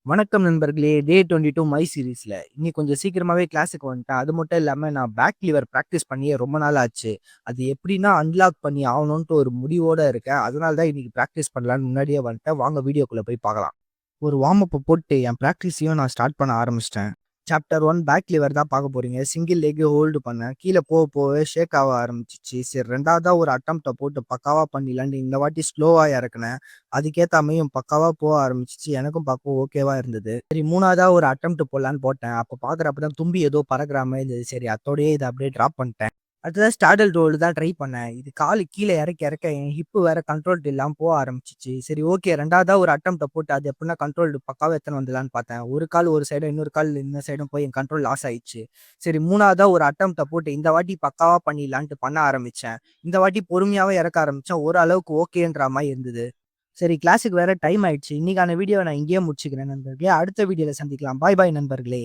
வணக்கம் நண்பர்களே! டே 22 மை சீரிஸ்ல. இன்னைக்கு கொஞ்சம் சீக்கிரமாவே கிளாஸ்க்கு வந்துட்டேன். அது மட்டும் இல்லாம நான் பேக் லிவர் பிராக்டிஸ் பண்ணியே ரொம்ப நாள் ஆச்சு. அது எப்படின்னா அன்லாக் பண்ணி ஆவணுன்ட்டு ஒரு முடிவோட இருக்கேன். அதனால தான் இன்னைக்கு பிராக்டிஸ் பண்ணலான்னு முன்னாடியே வந்துட்டேன். வாங்க வீடியோக்குள்ள போய் பார்க்கலாம். ஒரு வார்ம் அப் போட்டு என் பிராக்டிஸையும் நான் ஸ்டார்ட் பண்ண ஆரம்பிச்சுட்டேன். சாப்டர் 1 பேக் லிவர் தான் பார்க்க போறீங்க. சிங்கிள் லெக் ஹோல்டு பண்ணேன். கீழ போக போக ஷேக் ஆக ஆரம்பிச்சுச்சு. சரி 2வதா ஒரு அட்டெம்ப்ட்ட போட்டு பக்காவா பண்ணிடலான்னு இந்த வாட்டி ஸ்லோவா இறக்குனேன். அதுக்கேத்தாமயும் பக்காவா போக ஆரம்பிச்சுச்சு. எனக்கும் பார்க்க ஓகேவா இருந்தது. சரி 3வதா ஒரு அட்டெம்ப்ட் போடலான்னு போட்டேன். அப்ப பார்க்குறப்ப தான் தும்பி ஏதோ பறக்குற மாரி இருந்தது. சரி அத்தோடயே இத அப்படியே டிராப் பண்ணிட்டேன். அடுத்ததா ஸ்டாடல் ரோல் தான் ட்ரை பண்ணேன். இது காலு கீழ இறக்க இறக்க என் ஹிப் வேற கண்ட்ரோல்ட் இல்லாம போக ஆரம்பிச்சுச்சு. சரி ஓகே 2வதா ஒரு அட்டெம்ப்ட்ட போட்டு அது எப்படின்னா கண்ட்ரோல்டு பக்காவா எடுத்துன்னு வந்துடலான்னு பார்த்தேன். ஒரு கால் ஒரு சைடும், இன்னொரு கால் இந்த சைடும் போய் என் கண்ட்ரோல் லாஸ் ஆயிடுச்சு. சரி 3வதா ஒரு அட்டெம்ப்ட்ட போட்டு இந்த வாட்டி பக்காவா பண்ணிடலான்ட்டு பண்ண ஆரம்பிச்சேன். இந்த வாட்டி பொறுமையாவே இறக்க ஆரம்பிச்சேன். ஓரளவுக்கு ஓகேன்ற மாரி இருந்தது. சரி கிளாஸுக்கு வேற டைம் ஆயிடுச்சு. இன்னைக்கான வீடியோவ நான் இங்கேயே முடிச்சுக்கிறேன் நண்பர்களே. அடுத்த வீடியோல சந்திக்கலாம். பாய் பாய் நண்பர்களே.